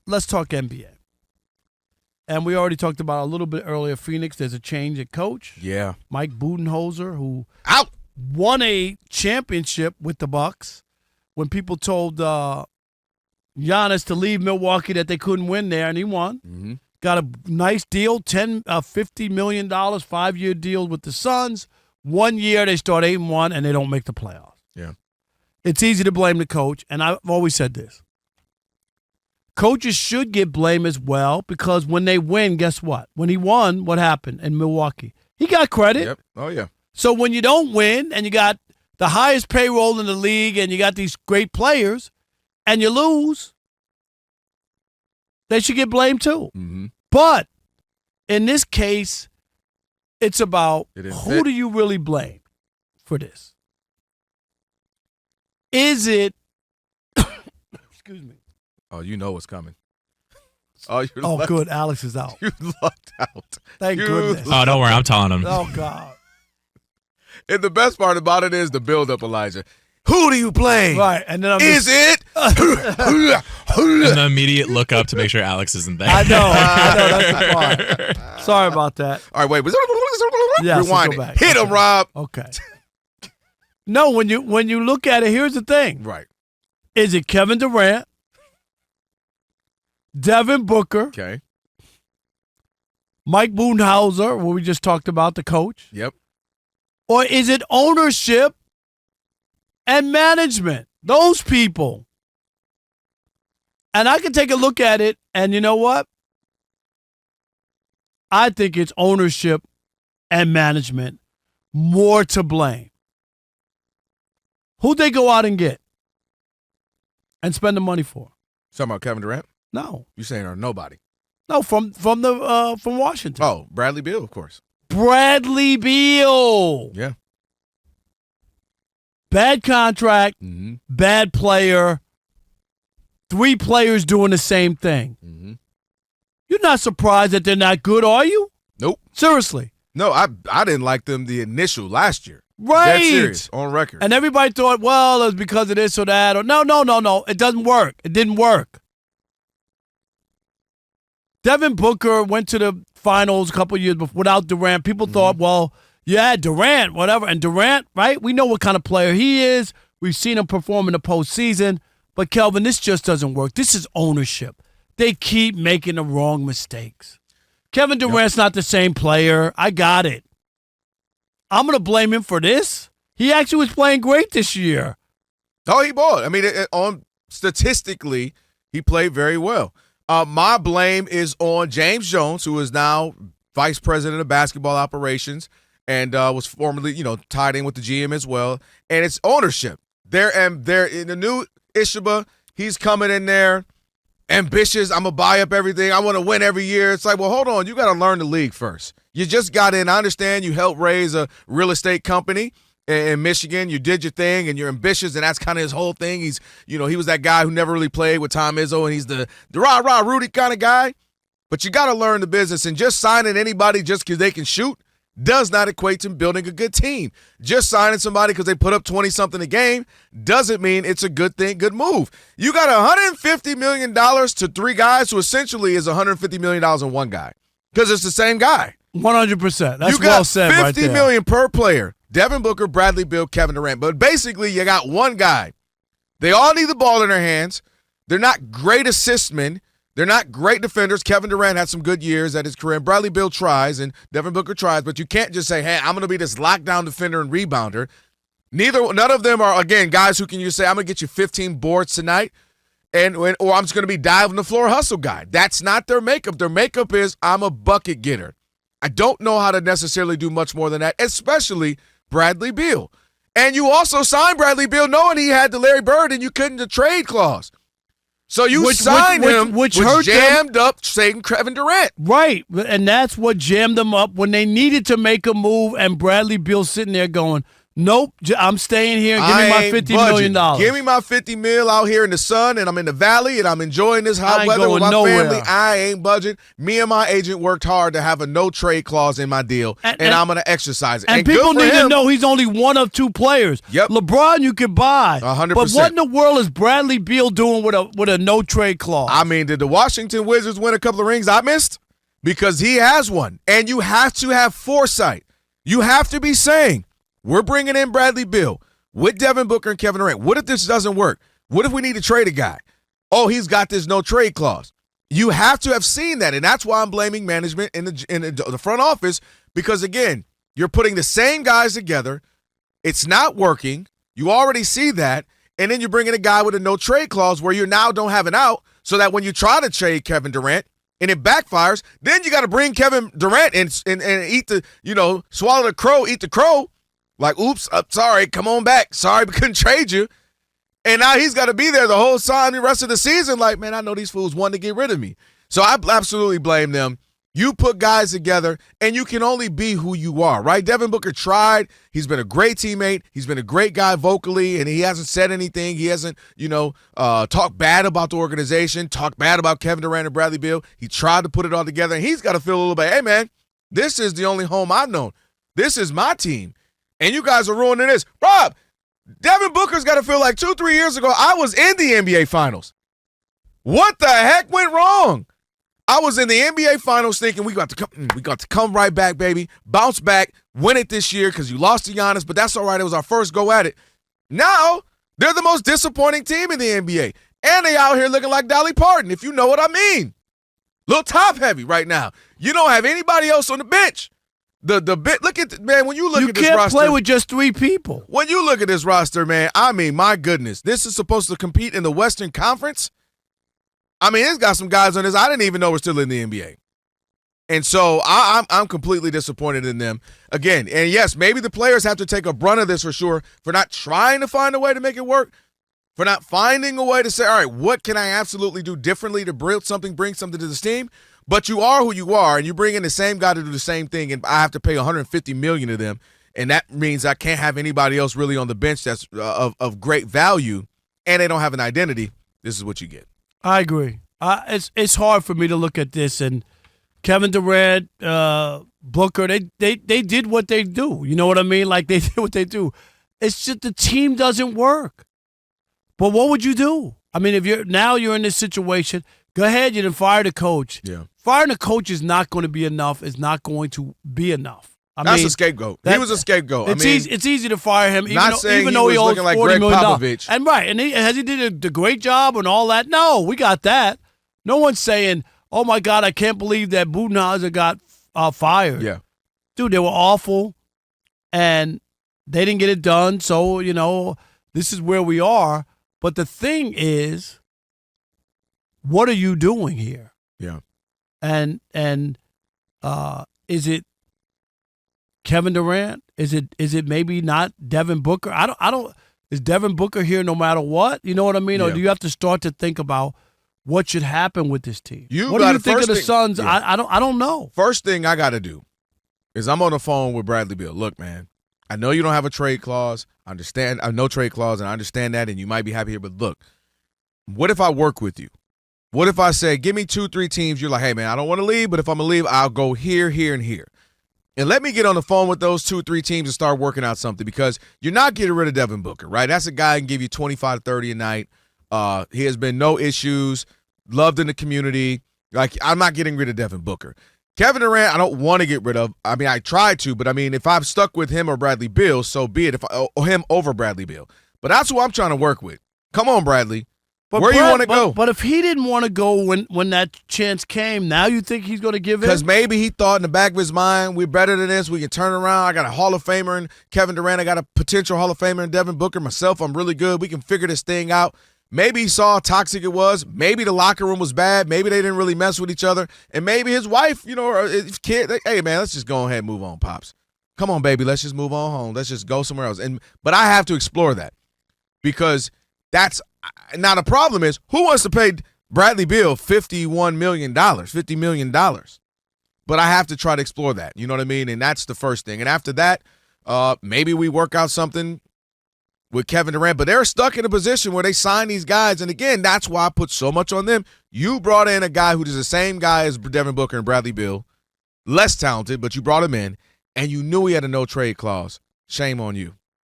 let's talk NBA. And we already talked about a little bit earlier, Phoenix, there's a change at coach. Yeah. Mike Budenholzer, who Out. won a championship with the Bucks when people told Giannis to leave Milwaukee that they couldn't win there, and he won. Mm-hmm. Got a nice deal, $50 million, 5-year deal with the Suns. 1 year, they start 8-1, and they don't make the playoffs. Yeah. It's easy to blame the coach, and I've always said this. Coaches should get blame as well because when they win, guess what? When he won, what happened in Milwaukee? He got credit. Yep. Oh, yeah. So when you don't win and you got the highest payroll in the league and you got these great players and you lose, they should get blamed too. Mm-hmm. But in this case, it's about who fit. do you really blame for this? Is it excuse me. Oh, you know what's coming. Oh, good. Alex is out. You lucked out. Thank goodness. Oh, don't worry. I'm telling him. Oh, God. And the best part about it is the build-up, Elijah. Who do you blame? Right. And then Is it? And the immediate look up to make sure Alex isn't there. I know. That's the part. Sorry about that. All right, wait. Yeah, so rewind go it. back. Hit him, Rob. Okay. No, when you look at it, here's the thing. Right. Is it Kevin Durant, Devin Booker, Okay. Mike Budenholzer, what we just talked about, the coach? Yep. Or is it ownership and management? Those people. And I can take a look at it, and you know what? I think it's ownership and management more to blame. Who'd they go out and get and spend the money for? Talking about Kevin Durant? No. You saying or nobody? No, from Washington. Oh, Bradley Beal, of course. Bradley Beal. Yeah. Bad contract, Mm-hmm. bad player, 3 players doing the same thing. Mm-hmm. You're not surprised that they're not good, are you? Nope. Seriously. No, I didn't like them the initial last year. Right. Dead serious, on record. And everybody thought, well, it's because of this or that. Or no. It doesn't work. It didn't work. Devin Booker went to the finals a couple years before without Durant. People thought, well, yeah, Durant, whatever. And Durant, right? We know what kind of player he is. We've seen him perform in the postseason. But, Kelvin, this just doesn't work. This is ownership. They keep making the wrong mistakes. Kevin Durant's not the same player. I got it. I'm going to blame him for this. He actually was playing great this year. Oh, he balled. I mean, statistically, he played very well. My blame is on James Jones, who is now vice president of basketball operations and was formerly, tied in with the GM as well. And it's ownership. They're in the new Ishaba. He's coming in there ambitious. I'm going to buy up everything. I want to win every year. It's like, well, hold on. You got to learn the league first. You just got in. I understand you helped raise a real estate company in Michigan. You did your thing, and you're ambitious, and that's kind of his whole thing. He's, he was that guy who never really played with Tom Izzo, and he's the rah-rah Rudy kind of guy. But you got to learn the business, and just signing anybody just because they can shoot does not equate to building a good team. Just signing somebody because they put up 20-something a game doesn't mean it's a good thing, good move. You got $150 million to 3 guys who essentially is $150 million on one guy because it's the same guy. 100%. That's well said right there. $50 million per player. Devin Booker, Bradley Beal, Kevin Durant. But basically, you got one guy. They all need the ball in their hands. They're not great assistmen. They're not great defenders. Kevin Durant had some good years at his career. Bradley Beal tries, and Devin Booker tries. But you can't just say, hey, I'm going to be this lockdown defender and rebounder. None of them are, again, guys who can just say, I'm going to get you 15 boards tonight, or I'm just going to be diving the floor hustle guy. That's not their makeup. Their makeup is, I'm a bucket getter. I don't know how to necessarily do much more than that, especially Bradley Beal. And you also signed Bradley Beal knowing he had the Larry Bird and you couldn't the trade clause. So you signed him, which jammed up saying Kevin Durant. Right, and that's what jammed them up when they needed to make a move, and Bradley Beal sitting there going, Nope, I'm staying here and give me my $50 million. Give me my $50 million out here in the sun, and I'm in the valley, and I'm enjoying this hot I ain't weather with my going nowhere. family. I ain't budging. Me and my agent worked hard to have a no-trade clause in my deal, and I'm going to exercise it. And good people for need him. to know he's only one of two players. Yep. LeBron you could buy. 100%. But what in the world is Bradley Beal doing with a no-trade clause? I mean, did the Washington Wizards win a couple of rings I missed? Because he has one. And you have to have foresight. You have to be saying, we're bringing in Bradley Beal with Devin Booker and Kevin Durant. What if this doesn't work? What if we need to trade a guy? Oh, he's got this no-trade clause. You have to have seen that, and that's why I'm blaming management in the front office because, again, you're putting the same guys together. It's not working. You already see that, and then you're bringing a guy with a no-trade clause where you now don't have an out so that when you try to trade Kevin Durant and it backfires, then you got to bring Kevin Durant and eat the, swallow the crow, eat the crow. Like, oops, sorry, come on back. Sorry, we couldn't trade you. And now he's got to be there the whole time, the rest of the season. Like, man, I know these fools want to get rid of me. So I absolutely blame them. You put guys together, and you can only be who you are, right? Devin Booker tried. He's been a great teammate. He's been a great guy vocally, and he hasn't said anything. He hasn't, talked bad about the organization, talked bad about Kevin Durant and Bradley Beal. He tried to put it all together, and he's got to feel a little bit, hey, man, this is the only home I've known. This is my team. And you guys are ruining this. Rob, Devin Booker's got to feel like 2-3 years ago, I was in the NBA Finals. What the heck went wrong? I was in the NBA Finals thinking we got to come right back, baby. Bounce back, win it this year because you lost to Giannis, but that's all right. It was our first go at it. Now, they're the most disappointing team in the NBA. And they out here looking like Dolly Parton, if you know what I mean. Little top heavy right now. You don't have anybody else on the bench. Look at man. When you look at this roster, you can't play with just 3 people. When you look at this roster, man, I mean, my goodness, this is supposed to compete in the Western Conference. I mean, it's got some guys on this I didn't even know were still in the NBA, and so I'm completely disappointed in them again. And yes, maybe the players have to take a brunt of this for sure for not trying to find a way to make it work, for not finding a way to say, all right, what can I absolutely do differently to bring something to this team. But you are who you are, and you bring in the same guy to do the same thing, and I have to pay $150 million to them, and that means I can't have anybody else really on the bench that's of great value, and they don't have an identity. This is what you get. I agree. It's hard for me to look at this, and Kevin Durant, Booker, they did what they do. You know what I mean? Like, they did what they do. It's just the team doesn't work. But what would you do? I mean, if you're in this situation, go ahead, you done fire the coach. Yeah. Firing a coach is not going to be enough. It's not going to be enough. That's a scapegoat. He was a scapegoat. It's easy to fire him, even though he owes looking like $40 Greg million. Popovich. And right, and has he did a great job and all that? No, we got that. No one's saying, "Oh my God, I can't believe that Budenholzer got fired." Yeah, dude, they were awful, and they didn't get it done. So this is where we are. But the thing is, what are you doing here? Yeah. And is it Kevin Durant? Is it maybe not Devin Booker? I don't. Is Devin Booker here no matter what? You know what I mean? Yeah. Or do you have to start to think about what should happen with this team? What do got you think of the Suns? Yeah. I don't know. First thing I got to do is I'm on the phone with Bradley Beal. Look, man, I know you don't have a trade clause. I understand. I have no trade clause, and I understand that, and you might be happy here. But look, what if I work with you? What if I say, give me 2-3 teams? You're like, hey, man, I don't want to leave, but if I'm going to leave, I'll go here, here, and here. And let me get on the phone with those 2-3 teams and start working out something because you're not getting rid of Devin Booker, right? That's a guy who can give you 25 to 30 a night. He has been no issues, loved in the community. Like, I'm not getting rid of Devin Booker. Kevin Durant, I don't want to get rid of. I mean, I tried to, but I mean, if I'm stuck with him or Bradley Beal, so be it. Or him over Bradley Beal. But that's who I'm trying to work with. Come on, Bradley. Where you want to go? But if he didn't want to go when that chance came, now you think he's going to give in? Because maybe he thought in the back of his mind, we're better than this. We can turn around. I got a Hall of Famer in Kevin Durant. I got a potential Hall of Famer in Devin Booker. Myself, I'm really good. We can figure this thing out. Maybe he saw how toxic it was. Maybe the locker room was bad. Maybe they didn't really mess with each other. And maybe his wife, or his kid, hey, man, let's just go ahead and move on, Pops. Come on, baby. Let's just move on home. Let's just go somewhere else. But I have to explore that because that's – now, the problem is, who wants to pay Bradley Beal $50 million? But I have to try to explore that. You know what I mean? And that's the first thing. And after that, Maybe we work out something with Kevin Durant, but they're stuck in a position where they sign these guys. And again, that's why I put so much on them. You brought in a guy who is the same guy as Devin Booker and Bradley Beal, less talented, but you brought him in, and you knew he had a no-trade clause. Shame on you.